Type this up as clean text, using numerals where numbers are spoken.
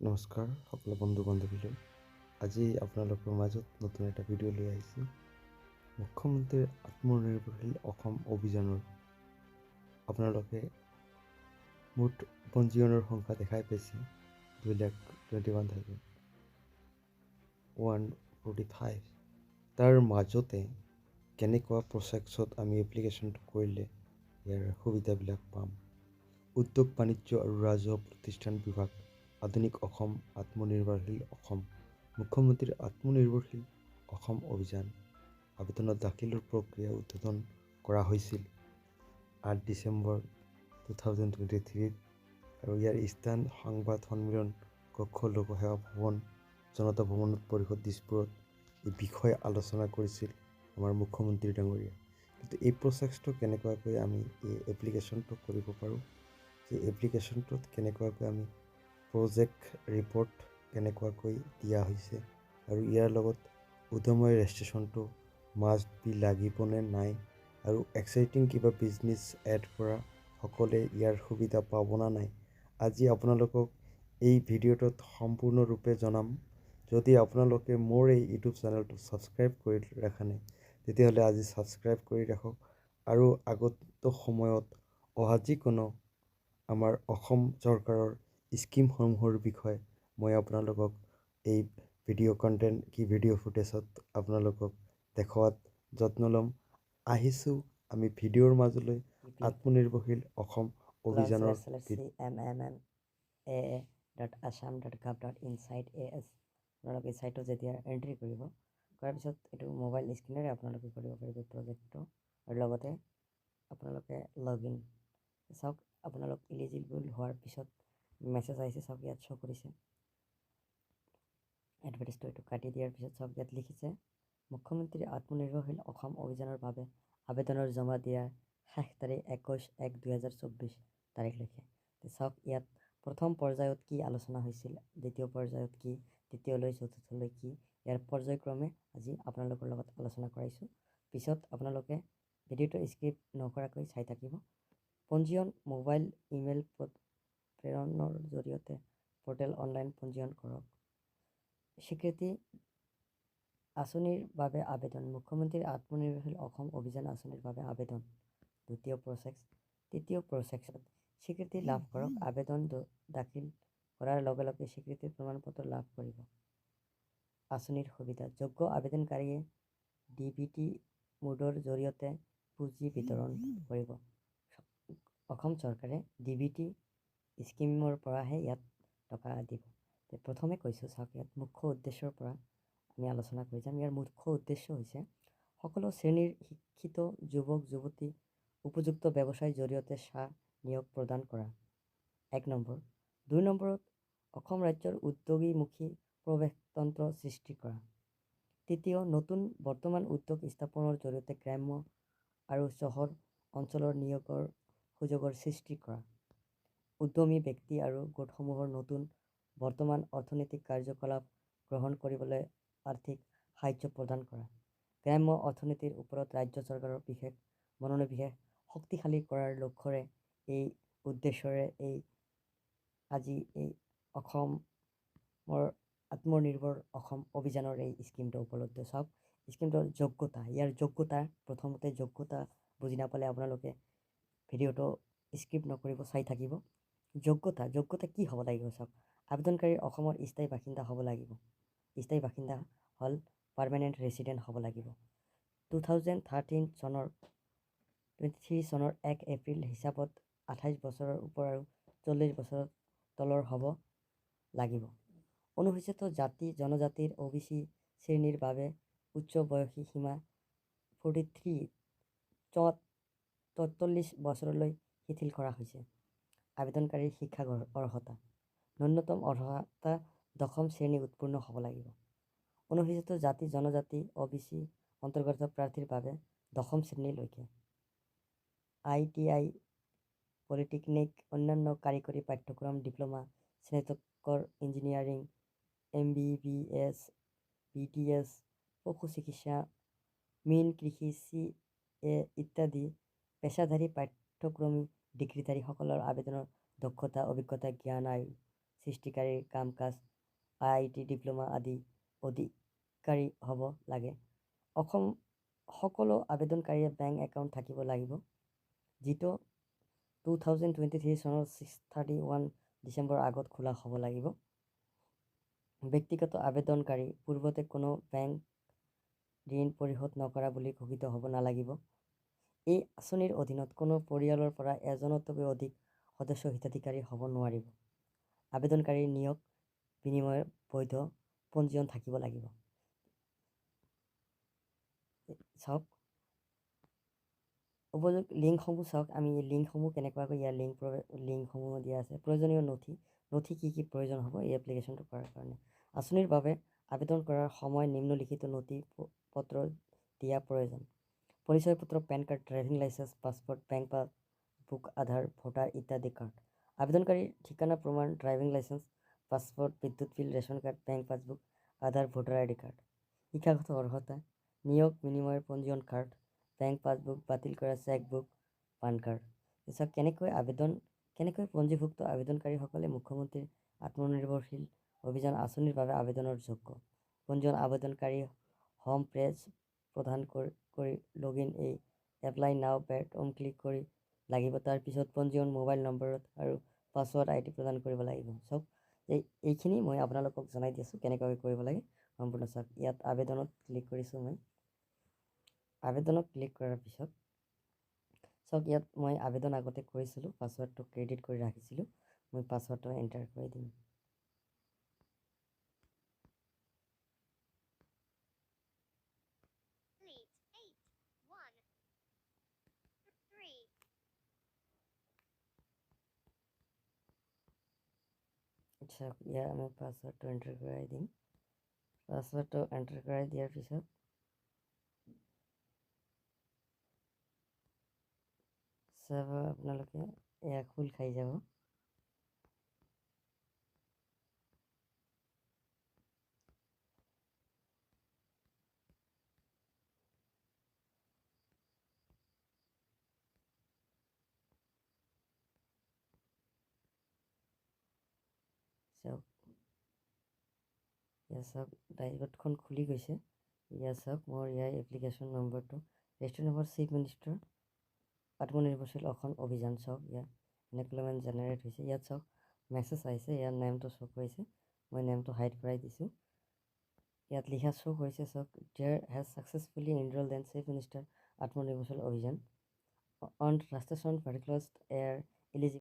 নমস্কাৰ সকলো বন্ধু বান্ধৱীলৈ। আজি আপোনালোকৰ মাজত নতুন এটা ভিডিঅ' লৈ আহিছোঁ। মুখ্যমন্ত্ৰীৰ আত্মনিৰ্ভৰশীল অসম অভিযানৰ আপোনালোকে মুঠ পঞ্জীয়নৰ সংখ্যা দেখাই পাইছে 2,21,145। তাৰ মাজতে কেনেকুৱা প্ৰচেছত আমি এপ্লিকেশ্যনটো কৰিলে ইয়াৰ সুবিধাবিলাক পাম। উদ্যোগ বাণিজ্য আৰু ৰাজহুৱা প্ৰতিষ্ঠান বিভাগ, আধুনিক অসম, আত্মনিৰ্ভৰশীল অসম, মুখ্যমন্ত্ৰীৰ আত্মনিৰ্ভৰশীল অসম অভিযান। আবেদনৰ দাখিলৰ প্ৰক্ৰিয়া উদ্বোধন কৰা হৈছিল 8 ডিচেম্বৰ 2023 আৰু ইয়াৰ স্থান সংবাদ সন্মিলন কক্ষ, লোকসেৱা ভৱন, জনতা ভৱন পৰিষদ, দিছপুৰত। এই বিষয়ে আলোচনা কৰিছিল আমাৰ মুখ্যমন্ত্ৰী ডাঙৰীয়া। কিন্তু এই প্ৰচেছটো কেনেকুৱাকৈ আমি এই এপ্লিকেশ্যনটো কৰিব পাৰোঁ, সেই এপ্লিকেশ্যনটোত কেনেকুৱাকৈ আমি প্ৰজেক্ট ৰিপৰ্ট কেনেকুৱাকৈ দিয়া হৈছে আৰু ইয়াৰ লগত উদয়ময় ৰেজিষ্ট্ৰেশ্যনটো মাষ্ট বি লাগিবনে নাই, আৰু এক্সাইটিং কিবা বিজনেছ এড কৰা সকলে ইয়াৰ সুবিধা পাব না নাই, আজি আপোনালোকক এই ভিডিঅ'টোত সম্পূৰ্ণৰূপে জনাম। যদি আপোনালোকে মোৰ এই ইউটিউব চেনেলটো ছাবস্ক্ৰাইব কৰি ৰখা নাই, তেতিয়াহ'লে আজি ছাবস্ক্ৰাইব কৰি ৰাখক আৰু আগত সময়ত অহা যিকোনো আমাৰ অসম চৰকাৰৰ স্কিমসমূহৰ বিষয়ে মই আপোনালোকক এই ভিডিঅ' কণ্টেণ্ট ভিডিঅ' ফুটেজত আপোনালোকক দেখুৱাত যত্ন ল'ম। আহিছোঁ আমি ভিডিঅ'ৰ মাজলৈ। আত্মনিৰ্ভৰশীল অসম অভিযানৰ MMAA.assam.gov.in/as আপোনালোকে এই ছাইটত যেতিয়া এণ্ট্ৰি কৰিব, কৰাৰ পিছত এইটো মোবাইল স্ক্ৰীনেৰে আপোনালোকে কৰিব পাৰিব প্ৰজেক্টটো, আৰু লগতে আপোনালোকে লগ ইন চাওক। আপোনালোক ইলিজিবল হোৱাৰ পিছত মেছেজ আহিছে, চাওক ইয়াত শ্ব' কৰিছে এডভাৰটাইজটো। এইটো কাটি দিয়াৰ পিছত চাওক ইয়াত লিখিছে মুখ্যমন্ত্ৰী আত্মনিৰ্ভৰশীল অসম অভিযানৰ বাবে আবেদনৰ জমা দিয়াৰ শেষ তাৰিখ 21/1/2024 তাৰিখলৈকে। চাওক ইয়াত প্ৰথম পৰ্যায়ত কি আলোচনা হৈছিল, দ্বিতীয় পৰ্যায়ত কি, তৃতীয়লৈ চতুৰ্থলৈ কি, ইয়াৰ পৰ্যায়ক্ৰমে আজি আপোনালোকৰ লগত আলোচনা কৰাইছোঁ। পিছত আপোনালোকে ভিডিঅ'টো স্কিপ নকৰাকৈ চাই থাকিব। পঞ্জীয়ন মোবাইল ইমেইল প্ৰেৰণৰ জৰিয়তে পৰ্টেল অনলাইন পঞ্জীয়ন কৰক। স্বীকৃতি আঁচনিৰ বাবে আবেদন। মুখ্যমন্ত্ৰীৰ আত্মনিৰ্ভৰশীল অসম অভিযান আঁচনিৰ বাবে আবেদন দ্বিতীয় প্ৰচেছ। তৃতীয় প্ৰচেছত স্বীকৃতি লাভ কৰক। আবেদন দাখিল কৰাৰ লগে লগে স্বীকৃতিৰ প্ৰমাণপত্ৰ লাভ কৰিব। আঁচনিৰ সুবিধা। যোগ্য আবেদনকাৰীয়ে DBT মোডৰ জৰিয়তে পুঁজি বিতৰণ কৰিব। অসম চৰকাৰে DBT স্কিমৰ পৰাহে ইয়াত টকা দিব। প্ৰথমে কৈছোঁ চাওক, ইয়াত মুখ্য উদ্দেশ্যৰ পৰা আমি আলোচনা কৰি যাম। ইয়াৰ মুখ্য উদ্দেশ্য হৈছে সকলো শ্ৰেণীৰ শিক্ষিত যুৱক যুৱতী উপযুক্ত ব্যৱসায়ৰ জৰিয়তে নিয়োগ প্ৰদান কৰা। 1 নম্বৰ। 2 নম্বৰত অসম ৰাজ্যৰ উদ্যোগীমুখী প্ৰৱেশতন্ত্ৰ সৃষ্টি কৰা। তৃতীয়, নতুন বৰ্তমান উদ্যোগ স্থাপনৰ জৰিয়তে গ্ৰাম্য আৰু চহৰ অঞ্চলৰ নিয়োগৰ সুযোগৰ সৃষ্টি কৰা। উদ্যমী ব্যক্তি আৰু গোটসমূহৰ নতুন বৰ্তমান অৰ্থনৈতিক কাৰ্যকলাপ গ্ৰহণ কৰিবলৈ আৰ্থিক সাহায্য প্ৰদান কৰা। গ্ৰাম্য অৰ্থনীতিৰ ওপৰত ৰাজ্য চৰকাৰৰ বিশেষ মনোনিৱেশ শক্তিশালী কৰাৰ লক্ষ্যৰে এই উদ্দেশ্যৰে আজি এই অসমৰ আত্মনিৰ্ভৰ অসম অভিযানৰ এই স্কিমটো উপলব্ধ। চাওক স্কিমটোৰ যোগ্যতা। ইয়াৰ যোগ্যতা, প্ৰথমতে যোগ্যতা বুজি নাপালে আপোনালোকে ভিডিঅ'টো স্কিপ নকৰিব, চাই থাকিব। যোগ্যতা কি হ'ব লাগিব চাওক। আবেদনকাৰী অসমৰ স্থায়ী বাসিন্দা হ'ব লাগিব। স্থায়ী বাসিন্দা হ'ল পাৰ্মানেণ্ট ৰেচিডেণ্ট হ'ব লাগিব। 2023 চনৰ 1 এপ্ৰিল হিচাপত 28 বছৰৰ ওপৰ আৰু 40 বছৰৰ তলৰ হ'ব লাগিব। অনুসূচিত জাতি জনজাতিৰ OBC শ্ৰেণীৰ বাবে উচ্চ বয়সী সীমা 43 বছৰলৈ শিথিল কৰা হৈছে। আবেদনকাৰীৰ শিক্ষা অৰ্হতা। ন্যূনতম অৰ্হতা 10ম শ্ৰেণী উত্তীৰ্ণ হ'ব লাগিব। অনুসূচিত জাতি জনজাতি OBC অন্তৰ্গত প্ৰাৰ্থীৰ বাবে 10ম শ্ৰেণীলৈকে। ITI, পলিটেকনিক, অন্যান্য কাৰিকৰী পাঠ্যক্ৰম, ডিপ্ল'মা, স্নাতকোত্তৰ ইঞ্জিনিয়াৰিং, MBBS, BDS, পশু চিকিৎসা, মীন কৃষি, CA ইত্যাদি পেছাধাৰী পাঠ্যক্ৰমী ডিগ্ৰীধাৰীসকলৰ আবেদনৰ দক্ষতা, অভিজ্ঞতা, জ্ঞান, আয়ু সৃষ্টিকাৰীৰ কাম কাজ IIT ডিপ্ল'মা আদি অধিকাৰী হ'ব লাগে। অসম সকলো আবেদনকাৰীয়ে বেংক একাউণ্ট থাকিব লাগিব, যিটো 2023 চনৰ 31 ডিচেম্বৰ আগত খোলা হ'ব লাগিব। ব্যক্তিগত আবেদনকাৰী পূৰ্বতে কোনো বেংক ঋণ পৰিশোধ নকৰা বুলি ঘোষিত হ'ব নালাগিব। এই আঁচনিৰ অধীনত কোনো পৰিয়ালৰ পৰা এজনতকৈ অধিক সদস্য হিতাধিকাৰী হ'ব নোৱাৰিব। আবেদনকাৰীৰ নিয়োগ বিনিময়ৰ বৈধ পঞ্জীয়ন থাকিব লাগিব। চাওক উপযুক্ত লিংকসমূহ চাওক, আমি এই লিংকসমূহ কেনেকুৱাকৈ ইয়াৰ লিংকসমূহ দিয়া আছে। প্ৰয়োজনীয় নথি কি প্ৰয়োজন হ'ব এই এপ্লিকেশ্যনটো কৰাৰ কাৰণে। আঁচনিৰ বাবে আবেদন কৰাৰ সময় নিম্নলিখিত নথি পত্ৰ দিয়া প্ৰয়োজন: পৰিচয় পত্ৰ, pan card, driving licence, passport, bank passbook, Aadhaar, voter ইত্যাদি কাৰ্ড। আবেদনকাৰীৰ ঠিকনা প্ৰমাণ: ড্ৰাইভিং লাইচেন্স, পাছপোৰ্ট, বিদ্যুৎ bill, ration card, bank passbook, Aadhaar, voter ID card. শিক্ষাগত অৰ্হতা: নিয়োগ বিনিময়ৰ পঞ্জীয়ন কাৰ্ড, বেংক পাছবুক, বাতিল কৰা চেকবুক, পান কাৰ্ড। পিছত কেনেকৈ পঞ্জীভুক্ত আবেদনকাৰীসকলে মুখ্যমন্ত্ৰীৰ আত্মনিৰ্ভৰশীল অভিযান আঁচনিৰ বাবে আবেদনৰ যোগ্য। পঞ্জীয়ন: আবেদনকাৰী হোম পেজ প্ৰদান কৰি লগইন এপ্লাই নাও বাটন ক্লিক কৰি লাগিব। তাৰ পিছত পঞ্জীয়ন মোবাইল নম্বৰত আৰু পাছৱৰ্ড ID প্ৰদান কৰিব লাগিব। চাওক, এইখিনি মই আপোনালোকক জনাই দি আছোঁ কেনেকৈ কৰিব লাগে সম্পূৰ্ণ চাওক। ইয়াত আবেদনত ক্লিক কৰিছোঁ মই। আবেদনত ক্লিক কৰাৰ পিছত চাওক, ইয়াত মই আবেদন আগতে কৰিছিলোঁ, পাছৱৰ্ডটো ক্ৰেডিট কৰি ৰাখিছিলোঁ। মই পাছৱৰ্ডটো এণ্টাৰ কৰি দিম। আচ্ছা, ইয়াৰ মই পাছৱৰ্ডটো এণ্টাৰ কৰাই দিম। পাছৱৰ্ডটো এণ্টাৰ কৰাই দিয়াৰ পিছত চাব, আপোনালোকে এয়া খোল খাই যাব। চাওক, ইয়াত চাওক ডাইৰেক্টখন খুলি গৈছে। ইয়াত চাওক, মোৰ ইয়াৰ এপ্লিকেশ্যন নম্বৰটো ৰেজিষ্টাৰ নম্বৰ চিফ মিনিষ্টাৰ আত্মনিৰ্ভৰশীল অসম অভিযান। চাওক, ইয়াত এনক্লেমেণ্ট জেনেৰেট হৈছে। ইয়াত চাওক মেছেজ আহিছে, ইয়াৰ নেমটো শ্ব' কৰিছে। মই নেমটো হাইড কৰাই দিছোঁ। ইয়াত লিখা শ্ব' কৰিছে, চাওক, there has successfully enrolled and chief minister আত্মনিৰ্ভৰশীল অভিযান অন ৰাষ্ট্ৰীয় পাৰ্টিকুলাৰ এয়াৰ এলিজিবল